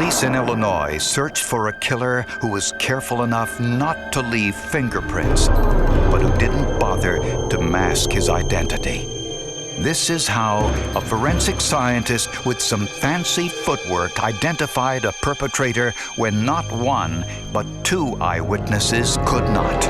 Police in Illinois searched for a killer who was careful enough not to leave fingerprints, but who didn't bother to mask his identity. This is how a forensic scientist with some fancy footwork identified a perpetrator when not one, but two eyewitnesses could not.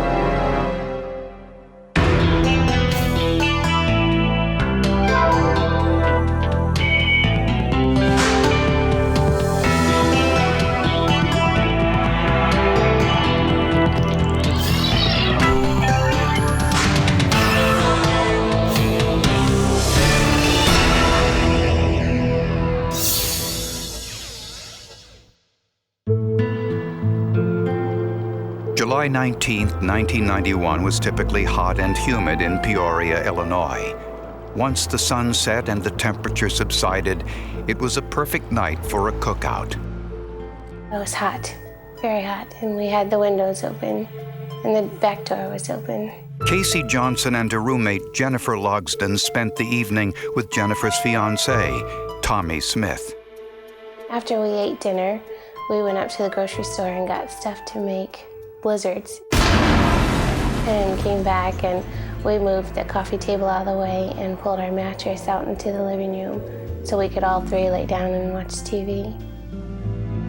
July 19, 1991 was typically hot and humid in Peoria, Illinois. Once the sun set and the temperature subsided, it was a perfect night for a cookout. It was hot, very hot, and we had the windows open, and the back door was open. Casey Johnson and her roommate Jennifer Logsdon spent the evening with Jennifer's fiancé, Tommy Smith. After we ate dinner, we went up to the grocery store and got stuff to make blizzards, and came back, and we moved the coffee table out of the way and pulled our mattress out into the living room so we could all three lay down and watch TV.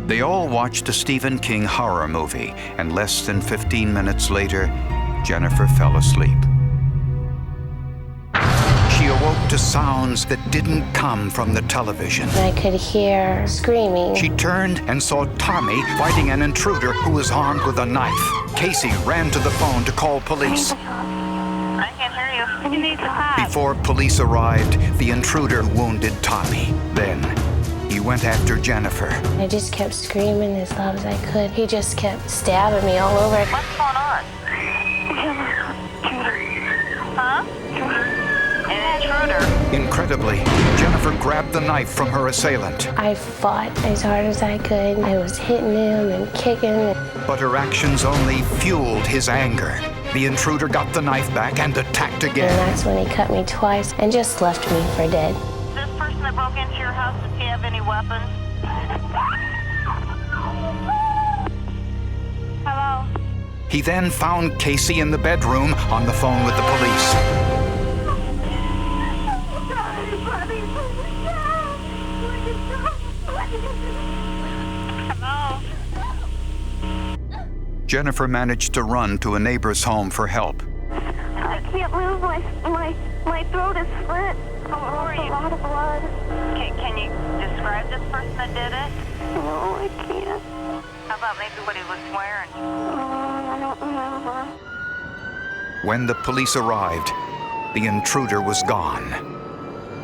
They all watched a Stephen King horror movie, and less than 15 minutes later, Jennifer fell asleep. She awoke to sounds that didn't come from the television. I could hear screaming. She turned and saw Tommy fighting an intruder who was armed with a knife. Casey ran to the phone to call police. I can't hear you. You need to stop. Before police arrived, the intruder wounded Tommy. Then, he went after Jennifer. I just kept screaming as loud as I could. He just kept stabbing me all over. What's going on? Huh? An intruder. Incredibly, Jennifer grabbed the knife from her assailant. I fought as hard as I could. I was hitting him and kicking. But her actions only fueled his anger. The intruder got the knife back and attacked again. And that's when he cut me twice and just left me for dead. This person that broke into your house, does he have any weapons? Hello? He then found Casey in the bedroom on the phone with the police. Hello? Jennifer managed to run to a neighbor's home for help. I can't move. My throat is slit. Who are you? A lot of blood. Can you describe this person that did it? No, I can't. How about maybe what he was wearing? I don't remember. When the police arrived, the intruder was gone.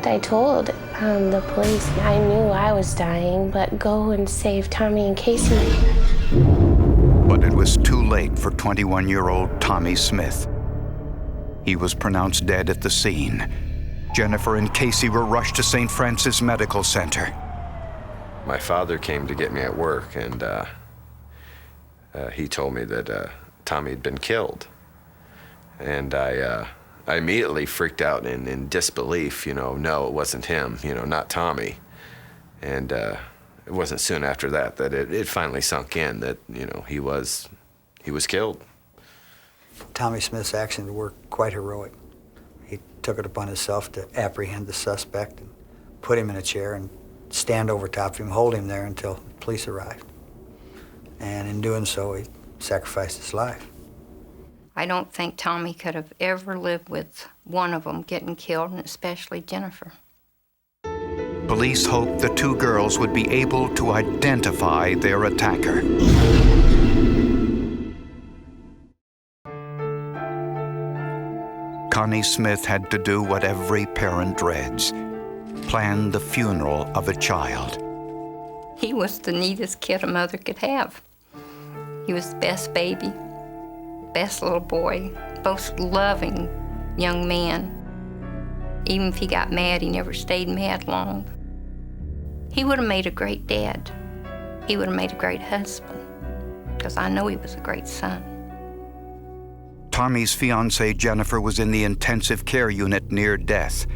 I told the police I knew I was dying, but go and save Tommy and Casey. But it was too late for 21-year-old Tommy Smith. He was pronounced dead at the scene. Jennifer and Casey were rushed to St. Francis Medical Center. My father came to get me at work, and he told me that Tommy had been killed. And I immediately freaked out in disbelief, no, it wasn't him, not Tommy. And it wasn't soon after that it finally sunk in that, he was killed. Tommy Smith's actions were quite heroic. He took it upon himself to apprehend the suspect and put him in a chair and stand over top of him, hold him there until police arrived. And in doing so, he sacrificed his life. I don't think Tommy could have ever lived with one of them getting killed, and especially Jennifer. Police hoped the two girls would be able to identify their attacker. Connie Smith had to do what every parent dreads: plan the funeral of a child. He was the neatest kid a mother could have. He was the best baby, best little boy, most loving young man. Even if he got mad, he never stayed mad long. He would have made a great dad. He would have made a great husband, because I know he was a great son. Tommy's fiancée, Jennifer, was in the intensive care unit near death.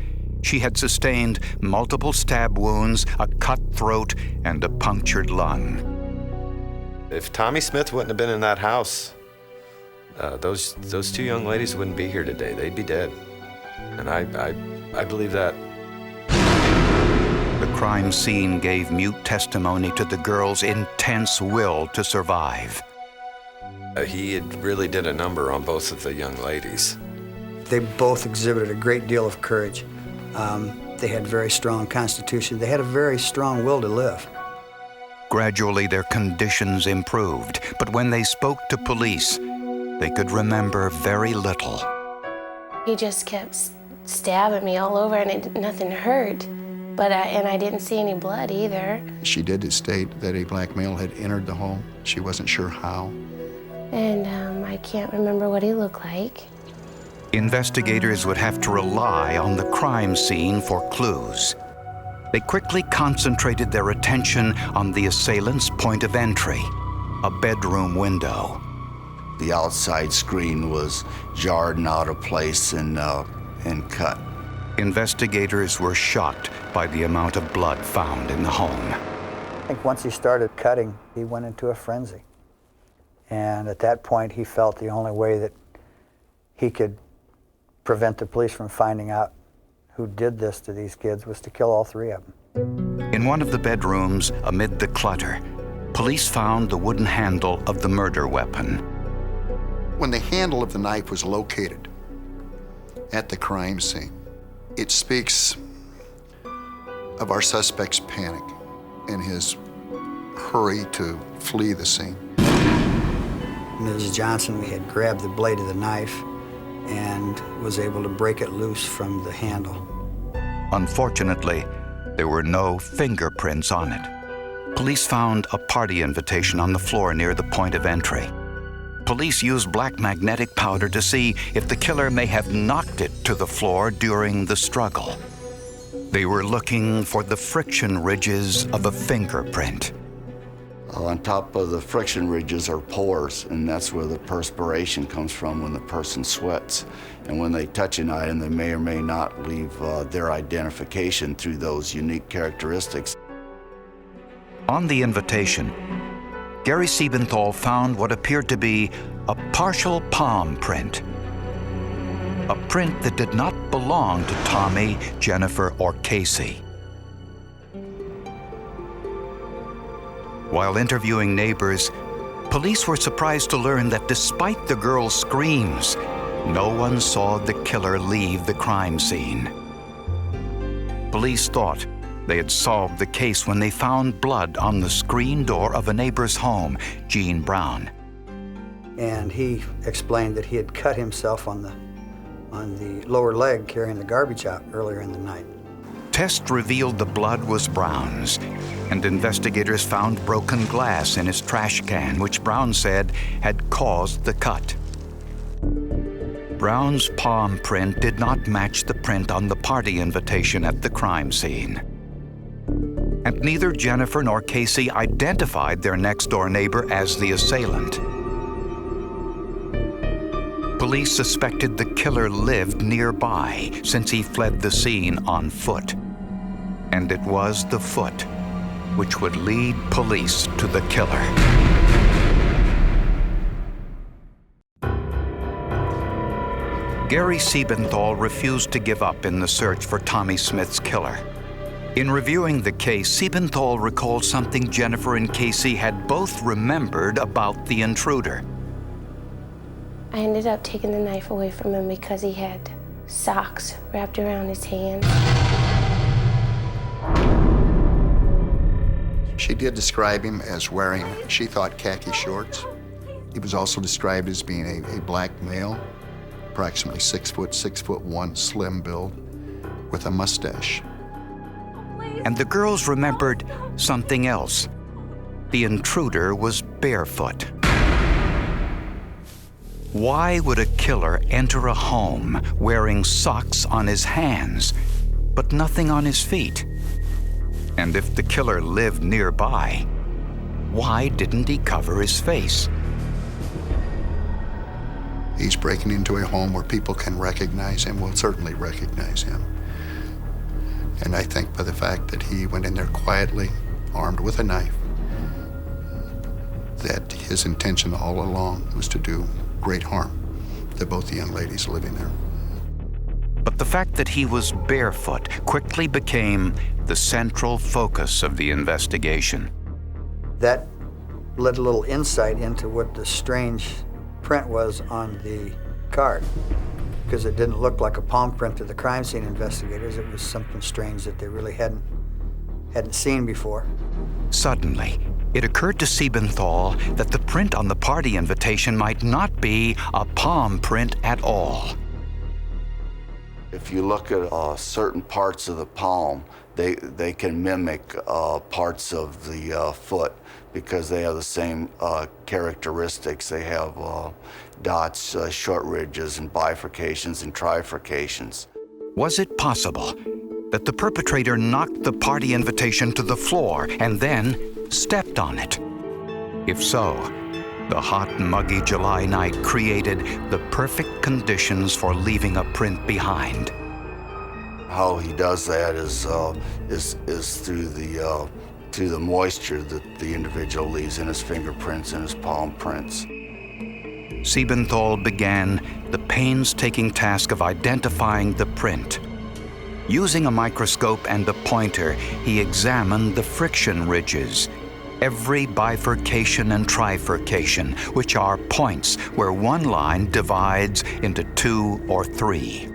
She had sustained multiple stab wounds, a cut throat, and a punctured lung. If Tommy Smith wouldn't have been in that house, those two young ladies wouldn't be here today. They'd be dead. And I believe that. The crime scene gave mute testimony to the girls' intense will to survive. He really did a number on both of the young ladies. They both exhibited a great deal of courage. They had very strong constitution. They had a very strong will to live. Gradually, their conditions improved, but when they spoke to police, they could remember very little. He just kept stabbing me all over, and nothing hurt. But I didn't see any blood either. She did state that a black male had entered the home. She wasn't sure how. And I can't remember what he looked like. Investigators would have to rely on the crime scene for clues. They quickly concentrated their attention on the assailant's point of entry, a bedroom window. The outside screen was jarred and out of place and cut. Investigators were shocked by the amount of blood found in the home. I think once he started cutting, he went into a frenzy. And at that point, he felt the only way that he could prevent the police from finding out who did this to these kids was to kill all three of them. In one of the bedrooms, amid the clutter, police found the wooden handle of the murder weapon. When the handle of the knife was located at the crime scene, it speaks of our suspect's panic and his hurry to flee the scene. Ms. Johnson had grabbed the blade of the knife and was able to break it loose from the handle. Unfortunately, there were no fingerprints on it. Police found a party invitation on the floor near the point of entry. Police used black magnetic powder to see if the killer may have knocked it to the floor during the struggle. They were looking for the friction ridges of a fingerprint. On top of the friction ridges are pores, and that's where the perspiration comes from when the person sweats. And when they touch an item, they may or may not leave their identification through those unique characteristics. On the invitation, Gary Siebenthal found what appeared to be a partial palm print. A print that did not belong to Tommy, Jennifer, or Casey. While interviewing neighbors, police were surprised to learn that despite the girls' screams, no one saw the killer leave the crime scene. Police thought they had solved the case when they found blood on the screen door of a neighbor's home, Gene Brown. And he explained that he had cut himself on the lower leg carrying the garbage out earlier in the night. Tests revealed the blood was Brown's, and investigators found broken glass in his trash can, which Brown said had caused the cut. Brown's palm print did not match the print on the party invitation at the crime scene. And neither Jennifer nor Casey identified their next-door neighbor as the assailant. Police suspected the killer lived nearby since he fled the scene on foot. And it was the foot which would lead police to the killer. Gary Siebenthal refused to give up in the search for Tommy Smith's killer. In reviewing the case, Siebenthal recalled something Jennifer and Casey had both remembered about the intruder. I ended up taking the knife away from him because he had socks wrapped around his hands. She did describe him as wearing, she thought, khaki shorts. He was also described as being a black male, approximately 6 foot, 6'1", slim build, with a mustache. And the girls remembered something else. The intruder was barefoot. Why would a killer enter a home wearing socks on his hands, but nothing on his feet? And if the killer lived nearby, why didn't he cover his face? He's breaking into a home where people can recognize him, will certainly recognize him. And I think by the fact that he went in there quietly, armed with a knife, that his intention all along was to do great harm to both the young ladies living there. But the fact that he was barefoot quickly became the central focus of the investigation. That led a little insight into what the strange print was on the card, because it didn't look like a palm print to the crime scene investigators. It was something strange that they really hadn't seen before. Suddenly, it occurred to Siebenthal that the print on the party invitation might not be a palm print at all. If you look at certain parts of the palm, they can mimic parts of the foot because they have the same characteristics. They have dots, short ridges, and bifurcations and trifurcations. Was it possible that the perpetrator knocked the party invitation to the floor and then stepped on it? If so, the hot, muggy July night created the perfect conditions for leaving a print behind. How he does that is through the moisture that the individual leaves in his fingerprints and his palm prints. Siebenthal began the painstaking task of identifying the print. Using a microscope and a pointer, he examined the friction ridges, every bifurcation and trifurcation, which are points where one line divides into 2 or 3.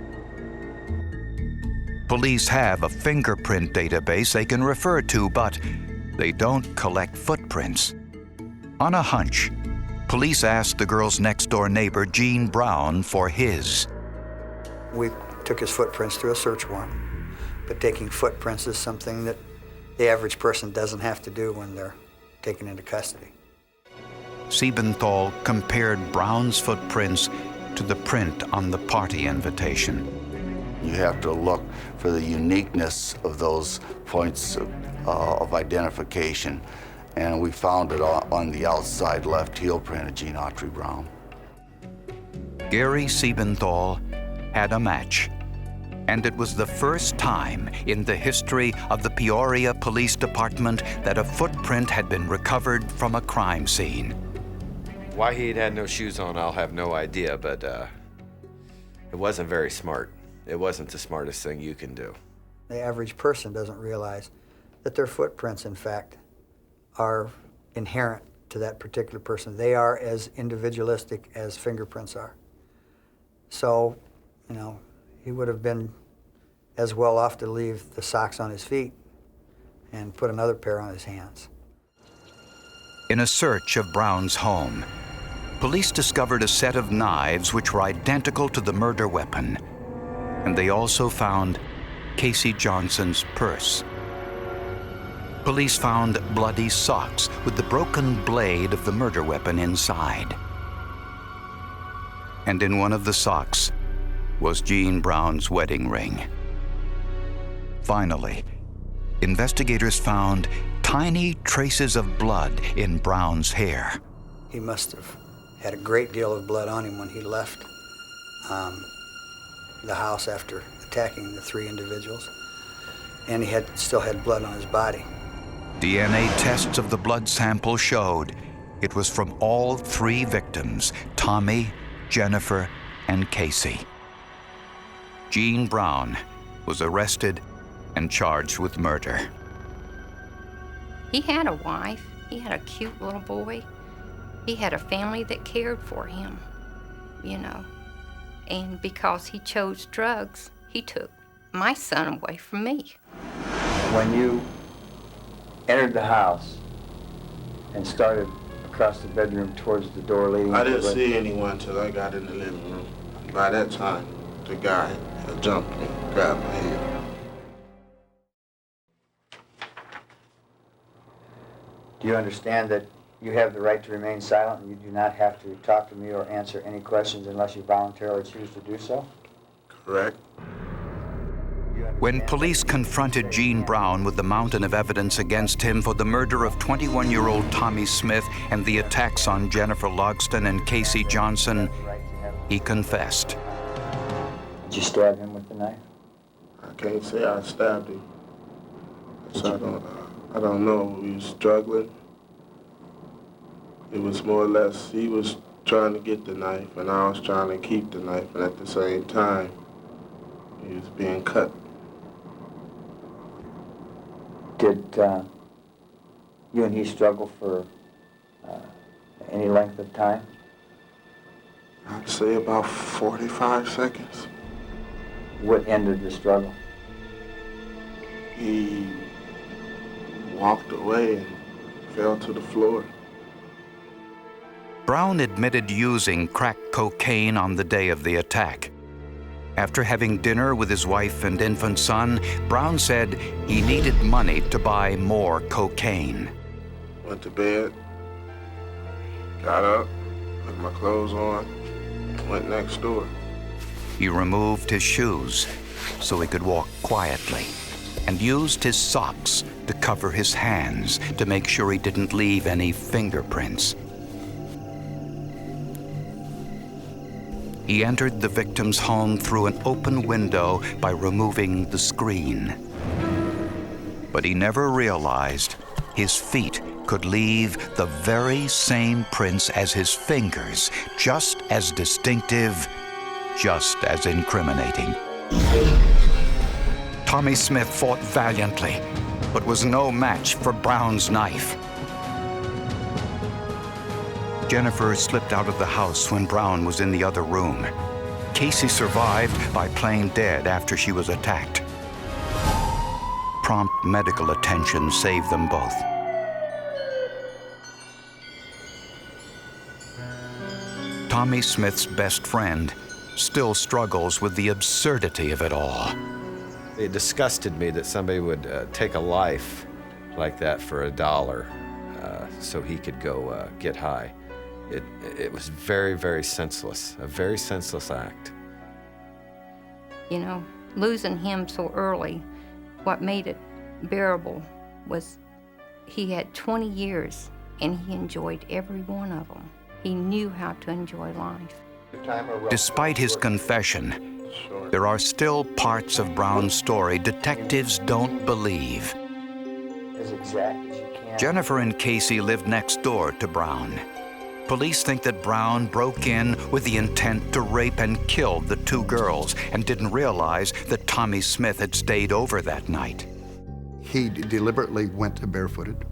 Police have a fingerprint database they can refer to, but they don't collect footprints. On a hunch, police asked the girl's next-door neighbor, Gene Brown, for his. We took his footprints through a search warrant, but taking footprints is something that the average person doesn't have to do when they're taken into custody. Siebenthal compared Brown's footprints to the print on the party invitation. You have to look for the uniqueness of those points of identification, and we found it on the outside left heel print of Gene Autry Brown. Gary Siebenthal had a match, and it was the first time in the history of the Peoria Police Department that a footprint had been recovered from a crime scene. Why he had no shoes on, I'll have no idea, but it wasn't very smart. It wasn't the smartest thing you can do. The average person doesn't realize that their footprints, in fact, are inherent to that particular person. They are as individualistic as fingerprints are. So, you know, he would have been as well off to leave the socks on his feet and put another pair on his hands. In a search of Brown's home, police discovered a set of knives which were identical to the murder weapon, and they also found Casey Johnson's purse. Police found bloody socks with the broken blade of the murder weapon inside. And in one of the socks was Gene Brown's wedding ring. Finally, investigators found tiny traces of blood in Brown's hair. He must have had a great deal of blood on him when he left the house after attacking the 3 individuals, and he still had blood on his body. DNA tests of the blood sample showed it was from all 3 victims, Tommy, Jennifer, and Casey. Gene Brown was arrested and charged with murder. He had a wife. He had a cute little boy. He had a family that cared for him, you know. And because he chose drugs, he took my son away from me. When you entered the house and started across the bedroom towards the door leading I didn't see anyone until I got in the living room. By that time, the guy had jumped me, grabbed my head. Do you understand that you have the right to remain silent and you do not have to talk to me or answer any questions unless you voluntarily choose to do so? Correct. When police confronted Gene Brown with the mountain of evidence against him for the murder of 21-year-old Tommy Smith and the attacks on Jennifer Logston and Casey Johnson, he confessed. Did you stab him with the knife? I can't say I stabbed him. So I don't know. We was struggling. It was more or less, he was trying to get the knife and I was trying to keep the knife, and at the same time, he was being cut. Did you and he struggle for any length of time? I'd say about 45 seconds. What ended the struggle? He walked away and fell to the floor. Brown admitted using crack cocaine on the day of the attack. After having dinner with his wife and infant son, Brown said he needed money to buy more cocaine. Went to bed, got up, put my clothes on, went next door. He removed his shoes so he could walk quietly and used his socks to cover his hands to make sure he didn't leave any fingerprints. He entered the victim's home through an open window by removing the screen. But he never realized his feet could leave the very same prints as his fingers, just as distinctive, just as incriminating. Tommy Smith fought valiantly, but was no match for Brown's knife. Jennifer slipped out of the house when Brown was in the other room. Casey survived by playing dead after she was attacked. Prompt medical attention saved them both. Tommy Smith's best friend still struggles with the absurdity of it all. It disgusted me that somebody would take a life like that for $1 so he could go get high. It was very, very senseless, a very senseless act. You know, losing him so early, what made it bearable was he had 20 years and he enjoyed every one of them. He knew how to enjoy life. Despite his confession, there are still parts of Brown's story detectives don't believe. As exact as you can. Jennifer and Casey lived next door to Brown. Police think that Brown broke in with the intent to rape and kill the two girls and didn't realize that Tommy Smith had stayed over that night. He deliberately went to barefooted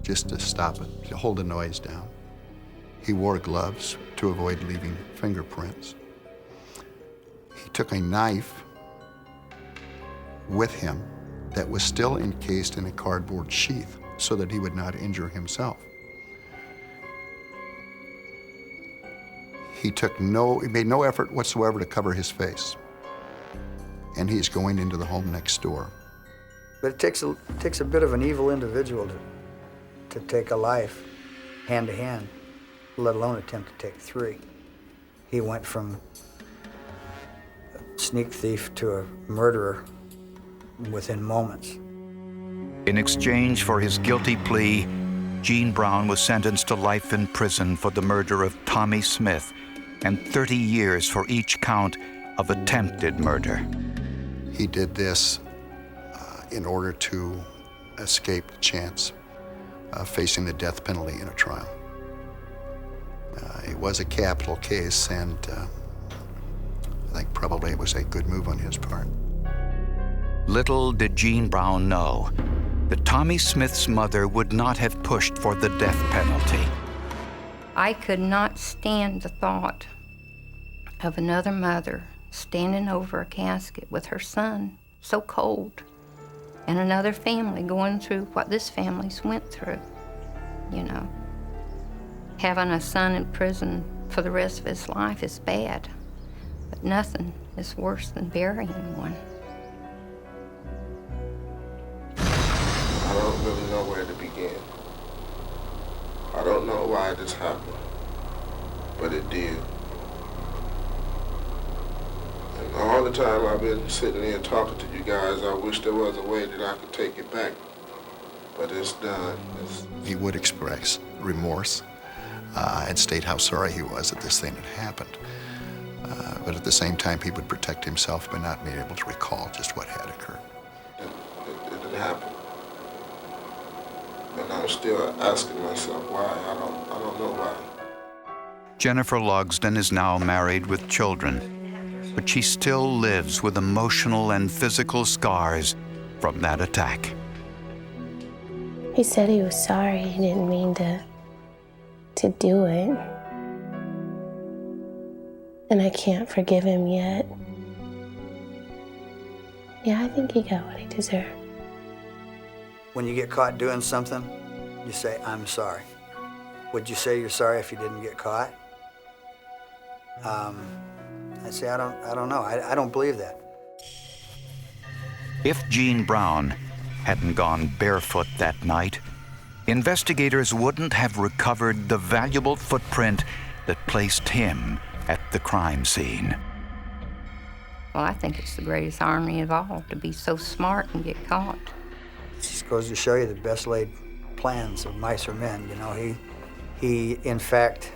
just to stop it, to hold the noise down. He wore gloves to avoid leaving fingerprints. He took a knife with him that was still encased in a cardboard sheath so that he would not injure himself. He made no effort whatsoever to cover his face. And he's going into the home next door. But it takes a bit of an evil individual to take a life hand to hand, let alone attempt to take 3. He went from a sneak thief to a murderer within moments. In exchange for his guilty plea, Gene Brown was sentenced to life in prison for the murder of Tommy Smith and 30 years for each count of attempted murder. He did this in order to escape the chance of facing the death penalty in a trial. It was a capital case, and I think probably it was a good move on his part. Little did Gene Brown know that Tommy Smith's mother would not have pushed for the death penalty. I could not stand the thought of another mother standing over a casket with her son, so cold, and another family going through what this family's went through, you know. Having a son in prison for the rest of his life is bad, but nothing is worse than burying one. I don't really know where to begin. I don't know why this happened, but it did. And all the time I've been sitting here talking to you guys, I wish there was a way that I could take it back. But it's done. He would express remorse and state how sorry he was that this thing had happened. But at the same time, he would protect himself by not being able to recall just what had occurred. It didn't happen. And I'm still asking myself why. I don't know why. Jennifer Logsdon is now married with children, but she still lives with emotional and physical scars from that attack. He said he was sorry. He didn't mean to do it. And I can't forgive him yet. Yeah, I think he got what he deserved. When you get caught doing something, you say, I'm sorry. Would you say you're sorry if you didn't get caught? I say, I don't know. I don't believe that. If Gene Brown hadn't gone barefoot that night, investigators wouldn't have recovered the valuable footprint that placed him at the crime scene. Well, I think it's the greatest irony of all, to be so smart and get caught. It just goes to show you the best laid plans of mice or men. You know, he in fact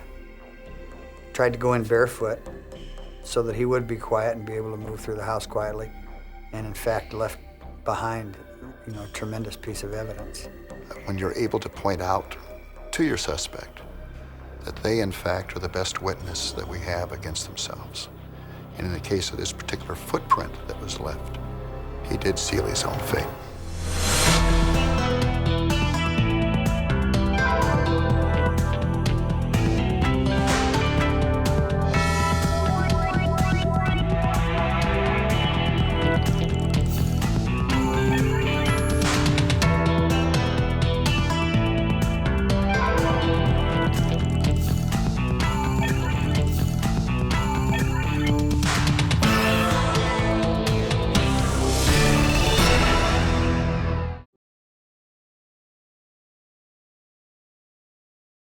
tried to go in barefoot so that he would be quiet and be able to move through the house quietly, and in fact left behind, you know, a tremendous piece of evidence. When you're able to point out to your suspect that they, in fact, are the best witness that we have against themselves. And in the case of this particular footprint that was left, he did seal his own fate.